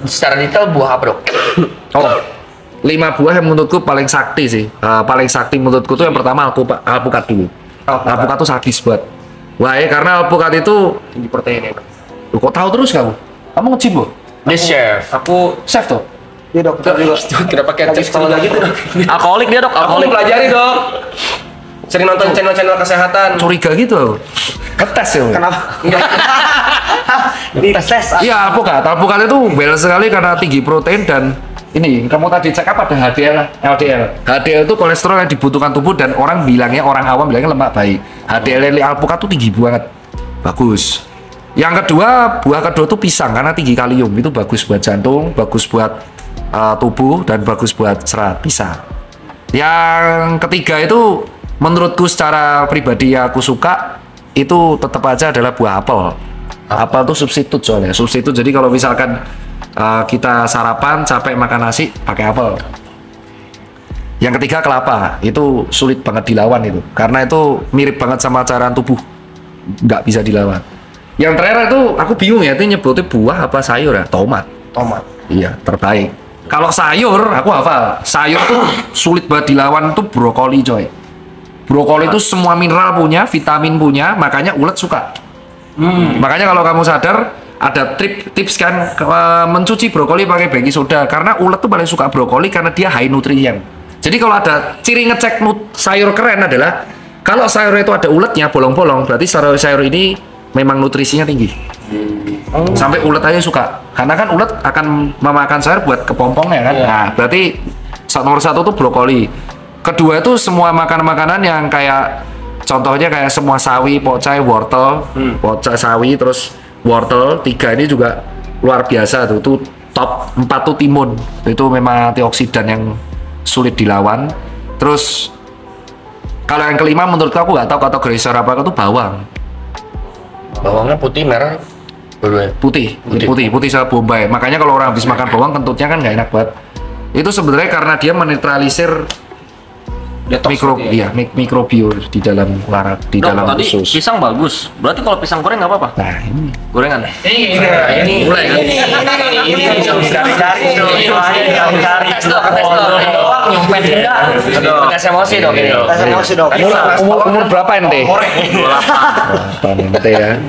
secara detail buah apa dok? Oh, 5 buah yang menurutku paling sakti sih. Paling sakti menurutku tuh yang pertama alpukat dulu. Alpukat tuh sadis banget. Wah ya, karena alpukat itu Tinggi proteinnya. Loh, kok tahu terus kamu? Kamu nge-gym loh? Dia chef. Aku Chef tuh? Iya dok, juga. Kenapa kayak chef curiga gitu dok? alkoholik dia dok, Aku alkoholik. pelajari dok. Sering nonton channel-channel kesehatan. Curiga gitu loh. Ngetes ya? Kenapa? Ini tes. Iya, alpukat itu balance sekali karena tinggi protein dan ini kamu tadi cek apa ada HDL, LDL. HDL itu kolesterol yang dibutuhkan tubuh dan orang awam bilangnya lemak baik. HDL alpukat tuh tinggi banget, bagus. Yang kedua, buah kedua tuh pisang karena tinggi kalium, itu bagus buat jantung, bagus buat tubuh dan bagus buat serat, pisang. Yang ketiga itu menurutku secara pribadi yang aku suka itu tetap aja adalah buah apel. Apel tuh substitut soalnya, substitut. Jadi kalau misalkan kita sarapan capek makan nasi pakai apel. Yang ketiga kelapa, itu sulit banget dilawan itu, karena itu mirip banget sama cairan tubuh, nggak bisa dilawan. Yang terakhir itu aku bingung ya, itu nyebutnya buah apa sayur ya? Tomat. Tomat. Iya, terbaik. Kalau sayur, aku hafal. Sayur tuh sulit banget dilawan tuh brokoli coy. Brokoli itu semua mineral punya, vitamin punya, makanya ulet suka. Makanya kalau kamu sadar, ada tips kan mencuci brokoli pakai baking soda karena ulet tuh paling suka brokoli karena dia high nutrien. Jadi kalau ada ciri ngecek sayur keren adalah kalau sayur itu ada uletnya bolong-bolong, berarti sayur ini memang nutrisinya tinggi. Sampai ulet aja suka. Karena kan ulet akan memakan sayur buat kepompongnya kan. Nah, berarti nomor 1 tuh brokoli. Kedua itu semua makanan-makanan yang kayak contohnya kayak semua sawi, pocai, wortel, pocai, sawi, terus wortel. 3 ini juga luar biasa tuh. Tuh top 4 tuh timun. Itu memang antioksidan yang sulit dilawan. Terus kalau yang kelima menurut aku nggak tahu kategori sayur apa itu bawang. Bawangnya putih merah. Putih sama bombay. Makanya kalau orang habis makan bawang kentutnya kan nggak enak banget. Itu sebenarnya karena dia menetralisir mikrobio di dalam dalam Tadi usus. pisang bagus. Berarti kalau pisang goreng nggak apa-apa? Nah, ini Gorengan. Ini mulai kan? Ini cari tes emosi dong ini. Tes emosi dok. Umur berapa ente? Berapa ente ya?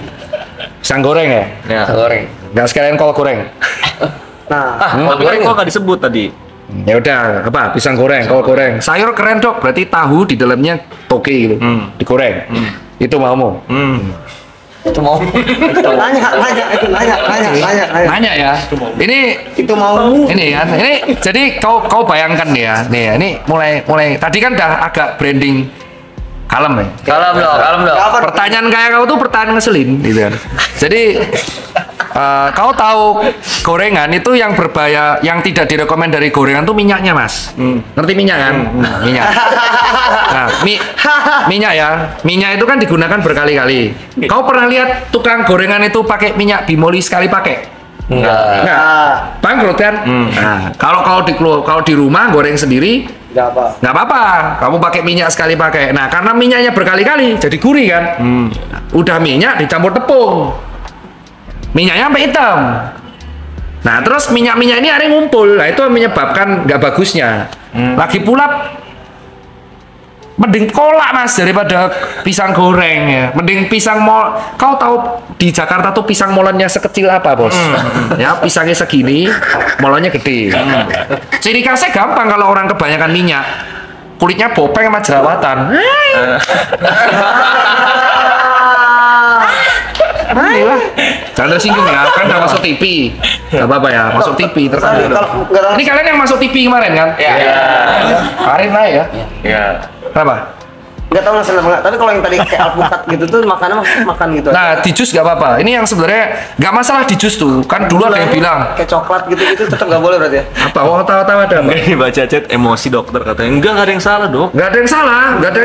Pisang goreng ya? Ya. Goreng. Nggak sekalian kol goreng. Nah, Tapi kan kok nggak disebut tadi. Ya udah, apa? Pisang goreng, kol goreng. Sayur keren dok, berarti tahu di dalamnya toge gitu, digoreng. Itu mau. Itu mau. Nanya ya. Ini itu mau. ini kan, ini jadi kau bayangkan ya, nih ya, ini mulai tadi kan udah agak branding kalem ya. Kalem dong. Pertanyaan kayak kau tuh pertanyaan ngeselin gitu kan. Jadi kau tahu gorengan itu yang berbahaya, yang tidak direkomend dari gorengan tuh minyaknya mas. Ngerti minyak kan? Minyak. Nah, minyak ya. Minyak itu kan digunakan berkali-kali. Kau pernah lihat tukang gorengan itu pakai minyak bimoli sekali pakai? Enggak. Bangkrut kan? Nah, kalau di rumah goreng sendiri nggak apa-apa. Kamu pakai minyak sekali pakai. Nah, karena minyaknya berkali-kali jadi gurih kan? Udah minyak dicampur tepung. Minyaknya sampai hitam. Nah, terus minyak-minyak ini ada yang ngumpul. Nah, itu menyebabkan nggak bagusnya. Lagi pula mending kolak mas daripada pisang goreng ya. Mending pisang mol. Kau tahu di Jakarta tuh pisang molennya sekecil apa bos? Ya pisangnya segini, molennya gede. Ciri khasnya gampang kalau orang kebanyakan minyak, kulitnya bopeng sama jerawatan. Jangan tersinggung ya, kan udah masuk TV. Gak apa-apa ya, masuk TV terkenal. Ini kalian yang masuk TV kemarin kan? Iya. Kemarin lah ya. Iya. Kenapa? Nggak tahu nasi lemak. Tapi kalau yang tadi kayak alpukat gitu tuh makannya makan gitu. Nah, di jus gak apa-apa. Ini yang sebenarnya nggak masalah di jus tuh. Kan dulu ada yang bilang kayak coklat gitu tetap nggak boleh berarti ya? apa? Oh, tahu-tahu ada apa? Ini baca chat emosi dokter katanya. Enggak ada yang salah dok. Nggak ada yang salah, nggak ada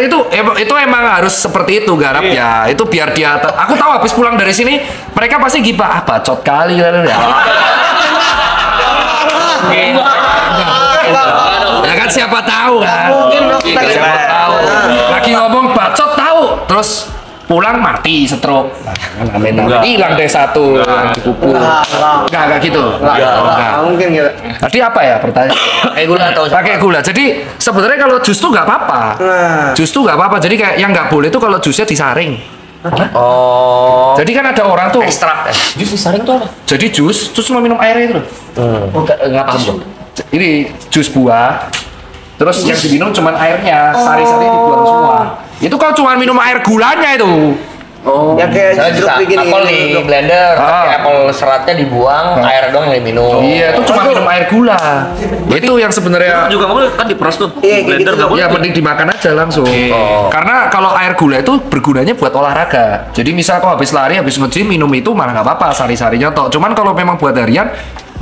itu emang harus seperti itu garap ya. Itu biar dia. Aku tahu habis pulang dari sini mereka pasti gibah bacot kali ya. Ya kan siapa tahu kan? Mungkin dok. Siapa tahu. Lagi ngomong bacot tahu, terus pulang mati stroke. Amin. Hilang deh satu dikubur. Enggak gitu. Enggak mungkin gitu. Tadi apa ya pertanyaan? Pakai gula atau Pakai gula. Jadi sebenarnya kalau jus tuh nggak apa-apa. Jus tuh nggak apa-apa. Jadi kayak yang nggak boleh tuh kalau jusnya disaring. Oh. Jadi kan ada orang tuh. Ekstrak. Jus disaring tuh apa? Jadi jus cuma minum airnya itu loh. Oh, enggak paham gua. Ini jus buah. Terus yang diminum cuma airnya, sari-sari dibuang semua. Itu kalau cuma minum air gulanya itu. Ya kayak Saya jeruk bisa begini. apel di blender, tapi apel seratnya dibuang, air doang yang diminum. Iya, itu cuma minum air gula. Itu yang sebenarnya Juga nggak boleh kan diperas tuh. Iya, kayak Blender gitu. nggak boleh. ya mending dimakan aja langsung. Karena kalau air gula itu bergunanya buat olahraga. Jadi misal kau habis lari, habis nge-gym minum itu malah nggak apa-apa, sari-sarinya toh. Cuman kalau memang buat harian,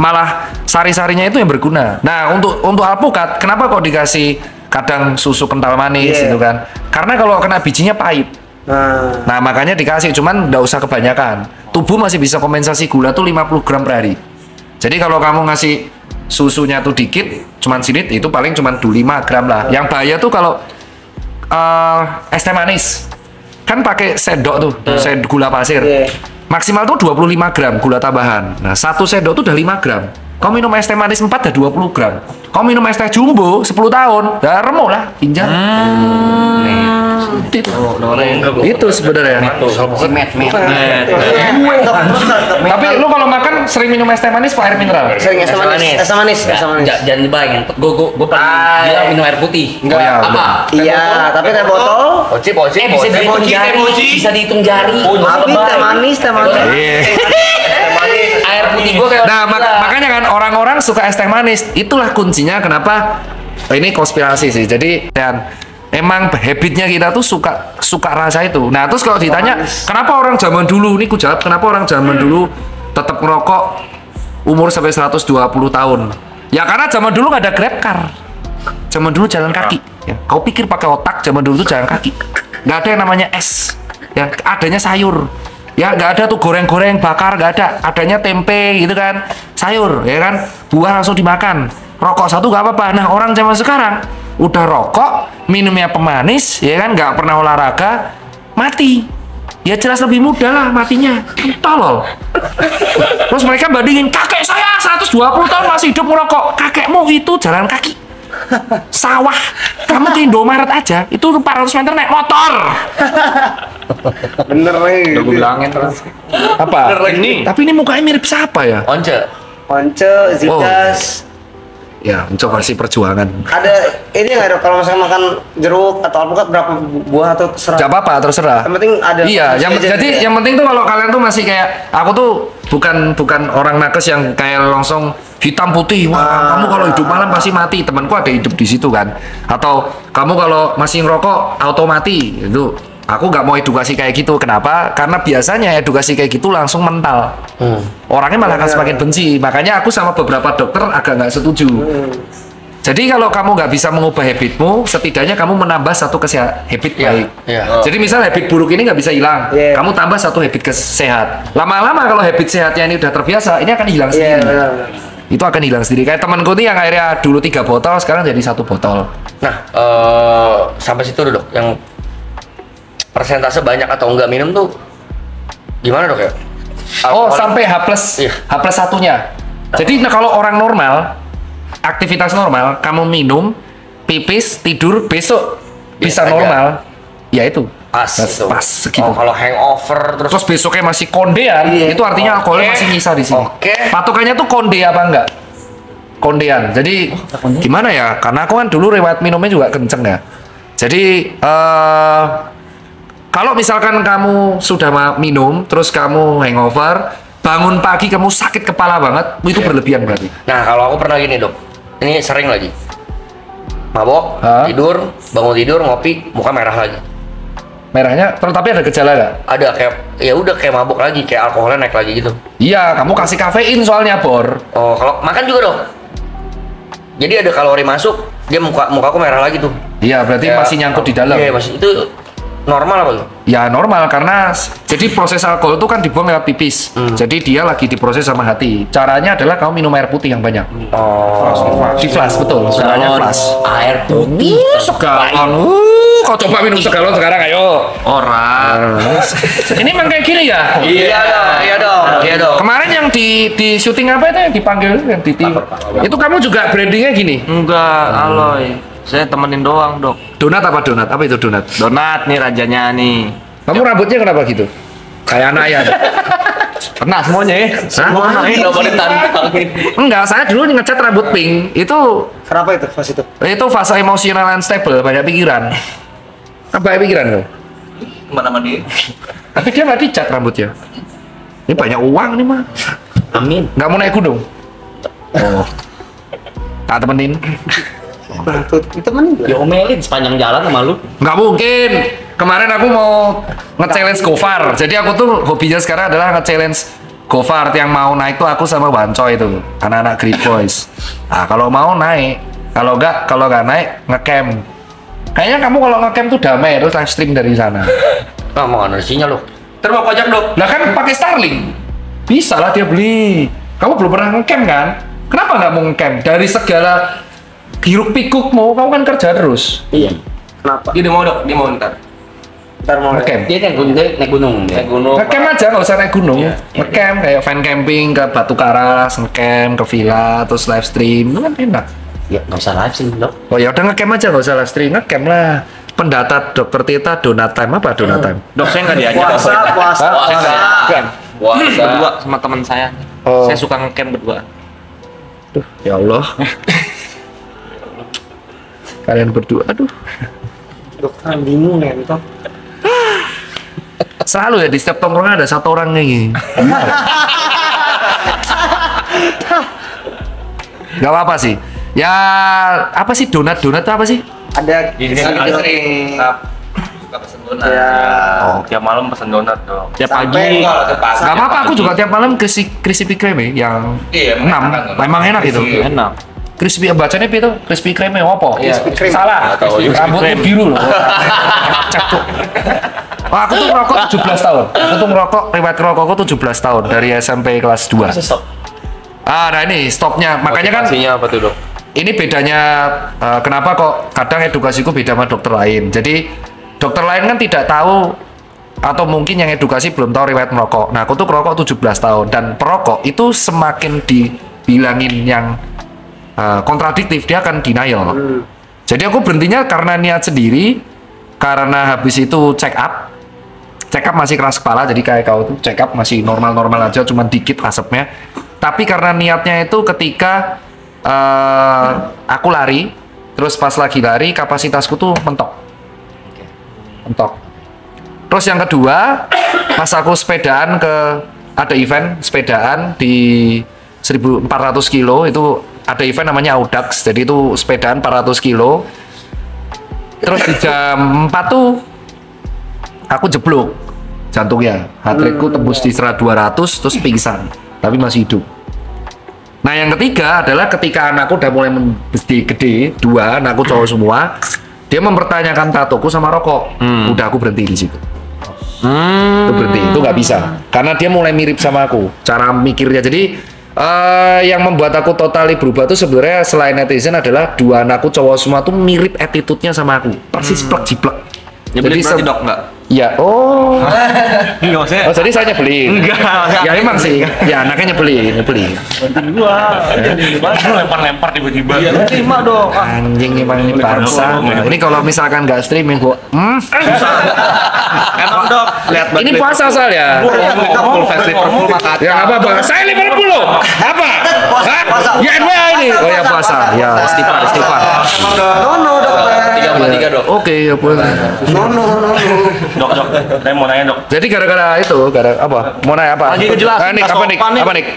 malah sari-sarinya itu yang berguna. Nah, untuk alpukat, kenapa kok dikasih kadang susu kental manis gitu kan? Karena kalau kena bijinya pahit. Nah, makanya dikasih, cuman nggak usah kebanyakan. Tubuh masih bisa kompensasi gula tuh 50 gram per hari. Jadi kalau kamu ngasih susunya tuh dikit, cuman sinit, itu paling cuman 5 gram lah. Yang bahaya tuh kalau es teh manis. Kan pakai sendok tuh, gula pasir. Maksimal tuh 25 gram gula tambahan. Nah, satu sendok tuh udah 5 gram. Kau minum es teh manis 4 udah 20 gram. Kau minum es teh jumbo 10 tahun, udah remuk lah, ginjal. Itu sebenarnya. Tapi lu kalau makan sering minum es teh manis apa air mineral? Sering es teh manis. Es teh manis. Es teh manis. Jangan dibayangin. Gue paling gila minum air putih. Oh, ya, Apa? Iya, tapi teh botol. Poci. Bisa dihitung jari. Bisa dihitung jari. Tapi teh manis, teh manis. Air putih gue kayak Nah, makanya kan orang-orang suka es teh manis. Itulah kuncinya kenapa ini konspirasi sih. Jadi dan emang habitnya kita tuh suka rasa itu. Nah, terus kalau ditanya kenapa orang zaman dulu, ini ku jawab kenapa orang zaman dulu tetap ngerokok umur sampai 120 tahun. Ya karena zaman dulu nggak ada Grab car. Zaman dulu jalan kaki. Ya, kau pikir pakai otak, zaman dulu tuh jalan kaki. Nggak ada yang namanya es. Ya, adanya sayur. Ya nggak ada tuh goreng-goreng, bakar, nggak ada. Adanya tempe gitu kan, sayur, ya kan, buah langsung dimakan. Rokok satu nggak apa-apa. Nah orang zaman sekarang udah rokok, minumnya pemanis, ya kan, nggak pernah olahraga, mati. Ya jelas lebih mudah lah matinya, tolol. Terus mereka bandingin, kakek saya 120 tahun masih hidup merokok, kakekmu itu jalan kaki. Sawah, kamu ke Indomaret aja, itu 400 meter naik motor. Bener nih. Udah gue bilangin terus. Apa? Ini. Tapi ini mukanya mirip siapa ya? Once. Once, Zikas. Ya, mencoba versi perjuangan. Ada ini nggak dok? Kalau misalnya makan jeruk atau alpukat berapa buah atau terserah? Gak apa-apa, terserah. Yang penting ada. Iya, jadi yang penting tuh kalau kalian tuh masih kayak aku tuh bukan orang nakes yang kayak langsung hitam putih. Wah, kamu kalau hidup malam pasti mati. Temanku ada hidup di situ kan. Atau kamu kalau masih ngerokok auto mati. Itu aku nggak mau edukasi kayak gitu. Kenapa? Karena biasanya edukasi kayak gitu langsung mental. Orangnya malah akan semakin benci. Makanya aku sama beberapa dokter agak nggak setuju. Jadi kalau kamu nggak bisa mengubah habitmu, setidaknya kamu menambah satu habit baik. Iya. Jadi misal habit buruk ini nggak bisa hilang, kamu tambah satu habit sehat. Lama-lama kalau habit sehatnya ini udah terbiasa, ini akan hilang sendiri. Itu akan hilang sendiri. Kayak temanku nih yang akhirnya dulu 3 botol, sekarang jadi 1 botol. Nah, sampai situ dok, yang persentase banyak atau enggak minum tuh gimana dok ya? Oh, Alkohol- sampai H+, Iya. H+1-nya. Jadi nah, kalau orang normal, aktivitas normal, kamu minum, pipis, tidur, besok bisa aja. normal, ya itu. Pas, gitu. Pas segitu. Oh, kalau hangover Terus besoknya masih kondean, itu artinya alkoholnya masih nyisa di sini. Oke. Patokannya tuh konde apa enggak? Kondean. Jadi gimana ya? Karena aku kan dulu riwayat minumnya juga kenceng ya. Jadi kalau misalkan kamu sudah minum, terus kamu hangover, bangun pagi kamu sakit kepala banget, itu berlebihan berarti. Nah, kalau aku pernah gini dok, ini sering lagi mabok, tidur, bangun tidur, ngopi, muka merah lagi. Merahnya, tapi ada gejala nggak? Ada kayak, ya udah kayak mabok lagi, kayak alkoholnya naik lagi gitu. Iya, kamu kasih kafein soalnya, Bor. Oh, kalau makan juga dok. Jadi ada kalori masuk, dia muka aku merah lagi tuh. Iya, berarti Ya, masih nyangkut di dalam. Iya, masih itu Normal apa tuh? Ya normal karena jadi proses alkohol itu kan dibuang lewat pipis. Jadi dia lagi diproses sama hati. Caranya adalah kamu minum air putih yang banyak. Di flash betul. Caranya flash. Air putih. Segalon. Kau coba minum segalon sekarang ayo. Orang. Ini emang kayak gini ya? Iya dong. Kemarin yang di syuting apa itu yang dipanggil yang di tim. Itu kamu juga brandingnya gini. Enggak, Aloy. Saya temenin doang, Dok. Donat apa donat? Apa itu donat? Donat nih rajanya nih. Kamu rambutnya kenapa gitu? Kayak anak ya? Kena semuanya ya. Hah? Kenapa ditantangin? Enggak, saya dulu ngecat rambut pink. Kenapa itu pas itu? Itu fase emosional unstable, banyak pikiran. Apa banyak pikiran kau? Kemana-mana dia? Tapi dia nggak dicat rambutnya. Ini banyak uang nih mah. Amin. Nggak mau naik gunung. Oh. Tak temenin. Tuh, temen Ya omelin sepanjang jalan sama lu. Nggak mungkin. Kemarin aku mau nge-challenge Gofar. Jadi aku tuh hobinya sekarang adalah nge-challenge Gofar. Yang mau naik tuh aku sama Bancoy itu, anak-anak Great Boys. Nah, kalau mau naik, kalau nggak naik ngecamp. Kayaknya kamu kalau ngecamp tuh damai terus live stream dari sana. Nah, mau energinya lo. Terus mau pajak, Dok. Lah kan pakai Starlink. Bisa lah dia beli. Kamu belum pernah ngecamp kan? Kenapa nggak mau ngecamp? Dari segala hiruk pikukmu, kamu kan kerja terus. Iya. kenapa? Dia mau, Dok. Dia mau ntar. Ntar mau Ngecamp. Dia naik gunung. Naik gunung. Ngecamp aja, nggak usah naik gunung. Ngecamp kayak fan camping ke Batu Karas, ngecamp ke villa, terus live stream, itu kan enak. Ya nggak usah live sih, Dok. Oh ya udah ngecamp aja, nggak usah live stream, ngecamp lah. Pendata Dokter Tita donat time apa donat time? Dok, saya nggak diajak. puasa. Bukan. Berdua sama teman saya. Oh. Saya suka ngecamp berdua. Aduh, ya Allah. Kalian berdua, aduh. Dokter bingung nih, toh. Selalu ya di setiap tongkrongan ada satu orang kayak gini. Gak apa-apa sih. Ya apa sih donat itu apa sih? Ada Ini sering suka pesen donat. ya. Oh, tiap malam pesen donat, Dok. Tiap Sampai- pagi. Gak apa-apa, aku juga tiap malam Crispy Kreme yang Iya, 6. Memang enak itu. Enak. Crispy bacanya apa itu? Crispy Kreme apa? Crispy Kreme. Salah. Nggak tahu, Crispy Rambutnya Kreme. biru loh. Cakep. Oh, aku tuh ngerokok 17 tahun. Aku tuh ngerokok, riwayat rokokku 17 tahun dari SMP kelas 2. Stop. Nah ini stopnya. Makanya kan Motivasinya apa tuh, Dok? ini bedanya kenapa kok kadang edukasiku beda sama dokter lain. Jadi dokter lain kan tidak tahu atau mungkin yang edukasi belum tahu riwayat merokok. Nah, aku tuh merokok 17 tahun dan perokok itu semakin dibilangin yang kontradiktif, dia akan denial. Jadi aku berhentinya karena niat sendiri, karena habis itu check up masih keras kepala, jadi kayak kau tuh check up masih normal-normal aja, cuman dikit asapnya. Tapi karena niatnya itu ketika aku lari, terus pas lagi lari kapasitasku tuh mentok. Terus yang kedua, pas aku sepedaan ada event sepedaan di 1400 kilo, itu ada event namanya Audax, jadi itu sepedaan 400 kilo. Terus di jam 4 tuh aku jeblok jantungnya, heart rate-ku tembus di 200, terus pingsan, tapi masih hidup. Nah yang ketiga adalah ketika anakku udah mulai gede, 2 anakku cowok semua, dia mempertanyakan tatoku sama rokok. Udah aku berhenti di situ. Itu berhenti, itu nggak bisa, karena dia mulai mirip sama aku, cara mikirnya. Jadi yang membuat aku totally berubah tuh sebenarnya selain netizen adalah 2 anakku cowok semua tuh mirip attitude-nya sama aku, persis plek-jiplek. Nyebelin berarti, Dok, enggak? Ya, oh. Enggak, maksudnya. Oh, jadi saya nyebelin. Enggak, Ya emang sih. Ya anaknya nyebelin. Lempar-lempar tiba-tiba. Terima dong. Anjing emang ini bangsa. Nah, ini kalau misalkan nggak streaming, gua Emang, Dok, lihat ini puasa asal ya. Liverpool fans Liverpool makan. Ya apa? Saya Liverpool loh. Apa? Hah? Ya NBA ini. Oh ya puasa. Ya istighfar. No, dokter. 3,3, Dok. Oke, ya puasa. No. Dok, saya mau nanya, Dok. Jadi gara-gara itu, apa? Mau nanya apa? Lagi ngejelasin, Nik, Mas Opan, nih. apa Nik?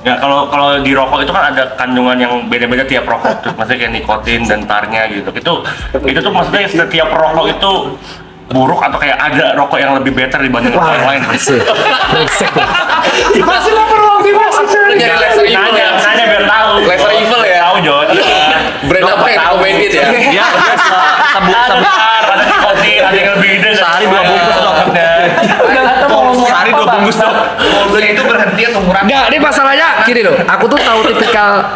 Ya kalau di rokok itu kan ada kandungan yang beda-beda tiap rokok, tuh maksudnya kayak nikotin dan tarnya gitu. Itu tuh maksudnya setiap rokok itu buruk atau kayak ada rokok yang lebih better dibanding rokok yang lain? Masih lapar lagi masih. Nyari laser evil ya. Nanya biar tahu. Laser evil ya. Tahu, Jon. Brand apa yang recommended ya? Dia sebut ada nikotin, yang lebih gede. Sehari 2 bungkus dok. Sehari 2 bungkus dok. Mobil itu berhenti atau murah? Enggak, ini masalahnya gini loh. Aku tuh tahu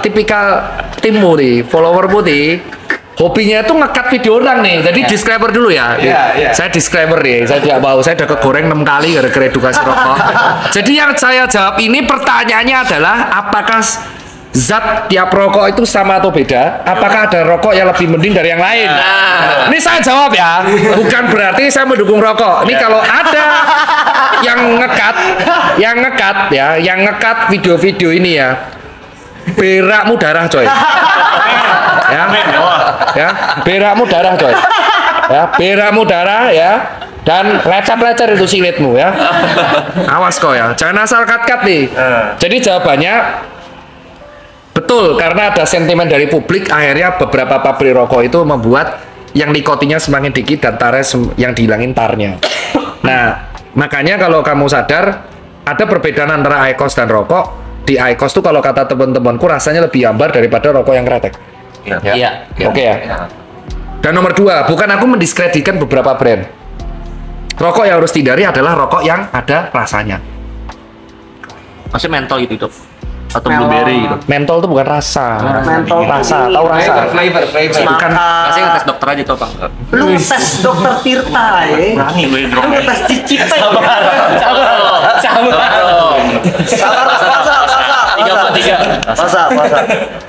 tipikal timmu nih, followermu nih. Hobinya itu nge-cut video orang nih. Jadi disclaimer dulu ya. Saya disclaimer nih. Saya tidak mau. Saya udah kegoreng 6 kali gara-gara edukasi rokok. Jadi yang saya jawab ini pertanyaannya adalah apakah zat tiap rokok itu sama atau beda? Apakah ada rokok yang lebih mending dari yang lain? Ini saya jawab ya. Bukan berarti saya mendukung rokok. Ini kalau ada yang nge-cut video-video ini ya. Berakmu darah coy. Berakmu darah coy. Berakmu darah ya. Dan lecet-lecet itu silitmu ya. Awas kok ya. Jangan asal cut-cut nih. Jadi jawabannya betul, karena ada sentimen dari publik, akhirnya beberapa pabrik rokok itu membuat yang nikotinnya semakin dikit dan tarnya yang dihilangin tarnya. Nah, makanya kalau kamu sadar ada perbedaan antara IQOS dan rokok. Di IQOS tuh kalau kata teman-temanku rasanya lebih hambar daripada rokok yang kretek. Iya. Oke ya. Dan nomor 2, bukan aku mendiskreditkan beberapa brand. Rokok yang harus dihindari adalah rokok yang ada rasanya. Maksudnya mentol gitu dok. Atau blueberry gitu. Mentol tuh bukan rasa. Mentol rasa, tahu rasa. Flavor. Bukan. Pasti tes dokter aja tuh bang. Lu tes dokter Tirta ya. Berani gue Lu drone. tes cicip Puasa.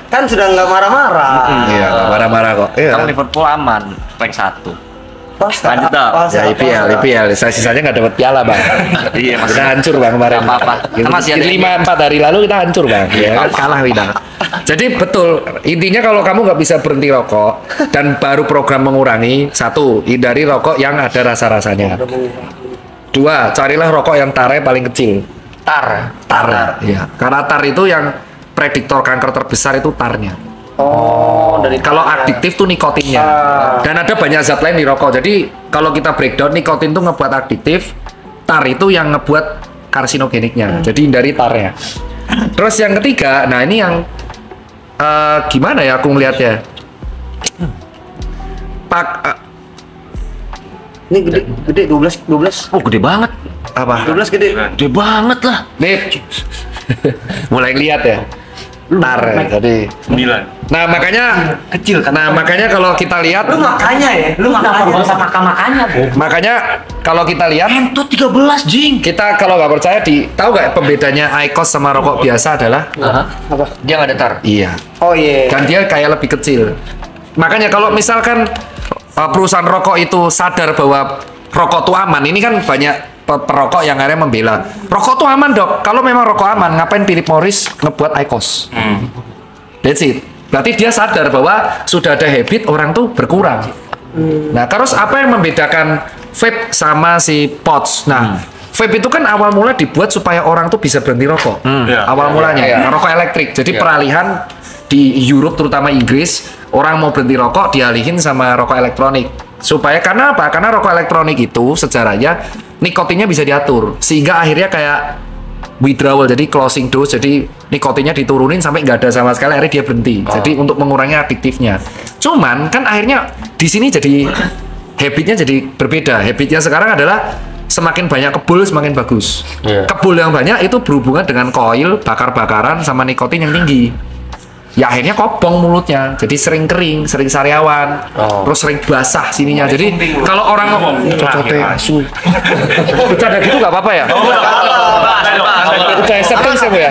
Kan sudah nggak marah-marah. Iya, nggak marah-marah kok. Iya. Kan Liverpool aman, rank 1. Puasa. Lanjut, Dok. Ya IPL. Saya sisanya nggak dapat piala bang. Iya, Kita maksudnya hancur bang kemarin. Nggak apa-apa. Kan masih ada 5-4 hari lalu kita hancur bang. Ya kan kalah kita. Jadi betul, intinya kalau kamu nggak bisa berhenti rokok dan baru program mengurangi, 1, hindari rokok yang ada rasa-rasanya. 2, carilah rokok yang tarnya paling kecil. Tar. Iya. Karena tar itu yang prediktor kanker terbesar itu tarnya. Oh, dari Kalau adiktif tuh nikotinnya. Dan ada banyak zat lain di rokok. Jadi kalau kita breakdown, nikotin tuh ngebuat adiktif, tar itu yang ngebuat karsinogeniknya. Jadi hindari tarnya. Terus yang ketiga, nah ini yang gimana ya aku ngelihatnya? ini gede 12. Oh gede banget. Apa? 12 gede. Gede banget lah. Nih, mulai lihat ya. Tar ya, jadi. 9. Nah makanya kecil kan. Nah makanya kalau kita lihat, Lu makanya nggak usah makan-makannya, Bu. makanya kalau kita lihat, Itu 13 jing. kita kalau nggak percaya tahu nggak pembedanya IQOS sama rokok biasa adalah? Dia nggak ada tar. Iya. Oh iya. Dan dia kayak lebih kecil. Makanya kalau misalkan perusahaan rokok itu sadar bahwa rokok itu aman, ini kan banyak perokok yang akhirnya membela rokok tuh aman dok. Kalau memang rokok aman, ngapain Philip Morris ngebuat IQOS? That's it. Berarti dia sadar bahwa sudah ada habit orang tuh berkurang. Nah, terus apa yang membedakan vape sama si pods? Nah, vape itu kan awal mula dibuat supaya orang tuh bisa berhenti rokok. Iya. Awal mulanya rokok elektrik. Jadi peralihan di Europe terutama Inggris, orang mau berhenti rokok dialihin sama rokok elektronik. Supaya karena apa? Karena rokok elektronik itu sejarahnya nikotinnya bisa diatur sehingga akhirnya kayak withdrawal, jadi closing dose, jadi nikotinnya diturunin sampai nggak ada sama sekali, akhirnya dia berhenti. Jadi untuk mengurangi adiktifnya. Cuman kan akhirnya di sini jadi habitnya jadi berbeda. Habitnya sekarang adalah semakin banyak kebul semakin bagus. Kebul yang banyak itu berhubungan dengan koil, bakar-bakaran sama nikotin yang tinggi. Ya akhirnya kopong mulutnya, jadi sering kering, sering sariawan, terus sering basah sininya. Jadi kalau orang cocote asu, bercanda gitu nggak apa-apa ya? Udah accepting sih Bu ya.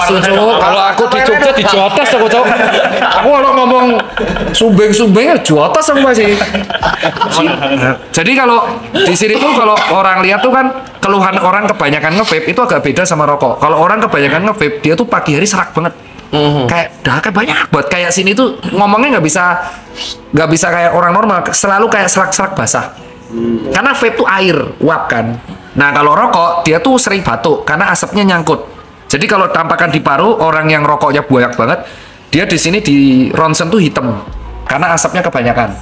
Sucu, kalau aku di Jogja di Jotas aku cok. Aku kalau ngomong sumbeng-sumbeng ya Jotas aku masih. Jadi kalau di sini tuh kalau orang lihat tuh kan keluhan orang kebanyakan nge-vape itu agak beda sama rokok. Kalau orang kebanyakan nge-vape dia tuh pagi hari serak banget. Kayak banyak buat kayak sini tuh ngomongnya nggak bisa kayak orang normal, selalu kayak serak-serak basah. Karena vape tuh air uap kan. Nah kalau rokok dia tuh sering batuk karena asapnya nyangkut. Jadi kalau tampakan di paru orang yang rokoknya banyak banget, dia di sini di ronsen tuh hitam karena asapnya kebanyakan,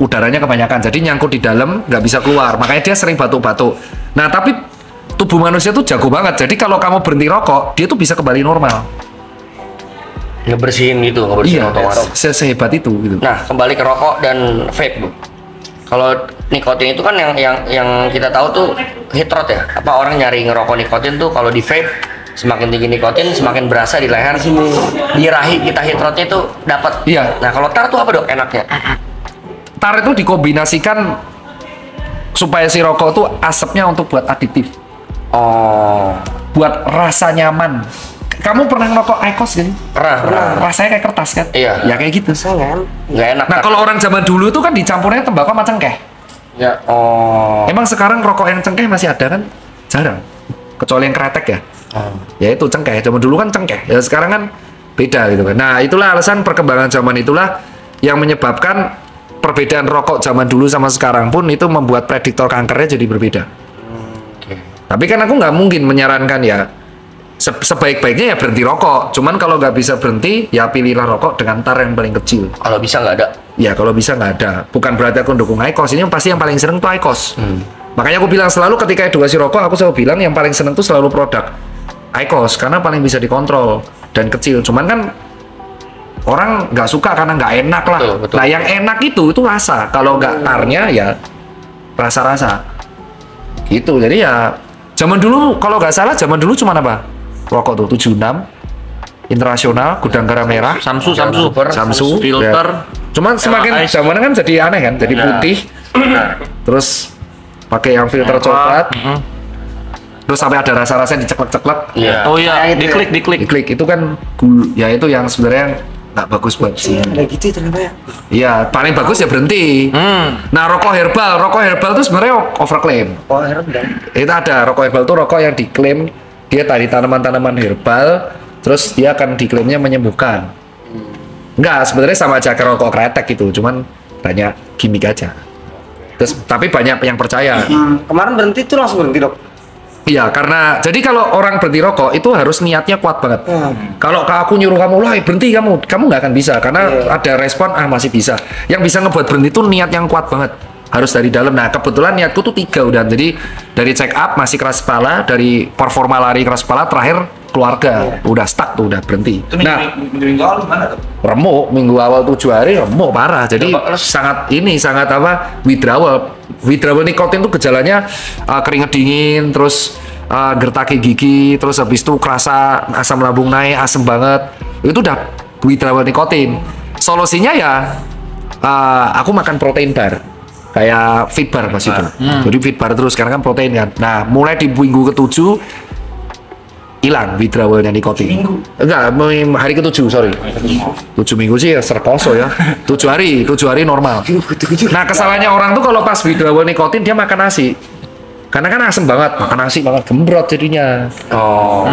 udaranya kebanyakan. Jadi nyangkut di dalam nggak bisa keluar. Makanya dia sering batuk-batuk. Nah tapi tubuh manusia tuh jago banget. Jadi kalau kamu berhenti rokok, dia tuh bisa kembali normal. Ngebersihin gitu, ngebersihin Iya, otomatis. sehebat itu gitu. Nah, kembali ke rokok dan vape, Bu. Kalau nikotin itu kan yang kita tahu tuh heat rot ya. Apa orang nyari ngerokok nikotin tuh kalau di vape semakin tinggi nikotin semakin berasa di leher sini. Di rahi kita heat rotnya itu dapat. Iya. Nah, kalau tar tuh apa dok enaknya? Tar itu dikombinasikan supaya si rokok tuh asapnya untuk buat adiktif, Oh. buat rasa nyaman. Kamu pernah ngerokok IQOS gak sih? Pernah. Rasanya kayak kertas kan? Iya. Ya kayak gitu. Nggak enak. Nah, Tar. kalau orang zaman dulu itu kan dicampurnya tembakau sama cengkeh. Ya. Oh. Emang sekarang rokok yang cengkeh masih ada kan? Jarang. Kecuali yang kretek ya. Ya itu cengkeh. Zaman dulu kan cengkeh. Ya sekarang kan beda gitu kan. Nah, itulah alasan perkembangan zaman itulah yang menyebabkan perbedaan rokok zaman dulu sama sekarang pun itu membuat prediktor kankernya jadi berbeda. Tapi kan aku nggak mungkin menyarankan ya sebaik-baiknya ya berhenti rokok. Cuman kalau nggak bisa berhenti ya pilihlah rokok dengan tar yang paling kecil. Kalau bisa nggak ada. Ya kalau bisa nggak ada. Bukan berarti aku dukung IQOS. Ini pasti yang paling seneng tuh IQOS. Makanya aku bilang selalu ketika edukasi rokok aku selalu bilang yang paling seneng tuh selalu produk IQOS karena paling bisa dikontrol dan kecil. Cuman kan orang nggak suka karena nggak enak lah. Betul. Nah yang enak itu rasa. Kalau nggak tarnya ya rasa-rasa. Gitu. Jadi ya zaman dulu kalau nggak salah zaman dulu cuma apa? Rokok tuh 76 internasional gudang garam merah Samsu ya. filter. Cuman semakin Ice. zaman kan jadi aneh kan jadi putih terus pakai yang filter coklat terus sampai ada rasa-rasa diceklek-ceklek Iya. Oh iya, Kayak gitu ya. diklik itu kan ya itu yang sebenarnya nggak bagus buat sih. Ada gitu ternyata ya. Iya paling bagus ya berhenti. Nah rokok herbal tuh sebenarnya overclaim. Oh, herb dan. Itu ada rokok herbal tuh rokok yang diklaim dia tadi tanaman-tanaman herbal, terus dia akan diklaimnya menyembuhkan. Enggak, sebenarnya sama aja kayak rokok kretek gitu, cuman banyak gimmick aja. Terus tapi banyak yang percaya. Kemarin berhenti tuh langsung berhenti dok. Iya, karena jadi kalau orang berhenti rokok itu harus niatnya kuat banget. Kalau aku nyuruh kamu, lah berhenti kamu nggak akan bisa karena ada respon masih bisa. Yang bisa ngebuat berhenti itu niat yang kuat banget. Harus dari dalam. Nah kebetulan niatku tuh 3 udah. Jadi dari check up masih keras kepala, dari performa lari keras kepala, terakhir keluarga udah stuck tuh udah berhenti. Minggu awal gimana tuh? Remuk minggu awal 7 hari remuk parah. Jadi sangat apa withdrawal nikotin tuh gejalanya keringet dingin, terus gertaki gigi, terus habis itu kerasa asam lambung naik, asam banget. Itu udah withdrawal nikotin. Solusinya ya aku makan protein bar. Kayak fit bar pas itu. Jadi fit bar terus karena kan protein kan. Nah, mulai di minggu ke-7 hilang withdrawalnya nikotin. Enggak, hari ke-7, sorry. 7 minggu sih ya serkoso ya. 7 hari normal. Nah, kesalahannya orang tuh kalau pas withdrawal nikotin dia makan nasi. Karena kan asem banget, makan nasi banget gembrot jadinya. Oh.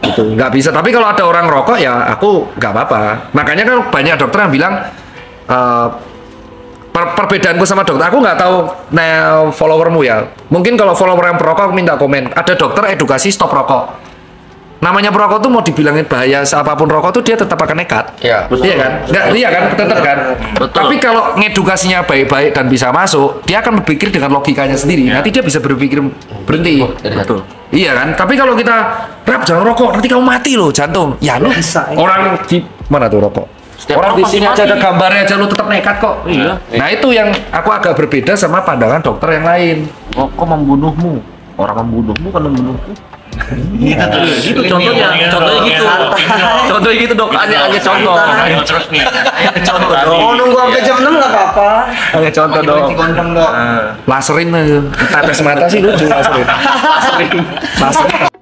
Gitu, nggak bisa. Tapi kalau ada orang rokok ya aku nggak apa-apa. Makanya kan banyak dokter yang bilang perbedaanku sama dokter, aku nggak tahu followermu ya. Mungkin kalau follower yang perokok aku minta komen. Ada dokter edukasi stop rokok. Namanya perokok tuh mau dibilangin bahaya apapun rokok tuh dia tetap akan nekat. Iya. Iya kan? Nggak, iya kan? Tetap kan? Tapi kalau ngedukasinya baik-baik dan bisa masuk, dia akan berpikir dengan logikanya sendiri. Nanti dia bisa berpikir berhenti. Betul. Iya kan? Tapi kalau kita rap jangan rokok, nanti kamu mati loh jantung. Ya lu orang di mana tuh rokok? Orang di sini aja ada gambarnya aja lu tetap nekat kok. Iya. Nah itu yang aku agak berbeda sama pandangan dokter yang lain. Rokok membunuhmu. Orang membunuhmu kan membunuhku. Gitu contohnya. Contohnya gitu dok. Hanya contoh. Ayo terus nih. Contoh Oh nunggu sampai jam 6 nggak apa-apa. Hanya contoh dong. Gondrong dok. Laserin aja. Tetes mata sih lucu laserin. Laserin.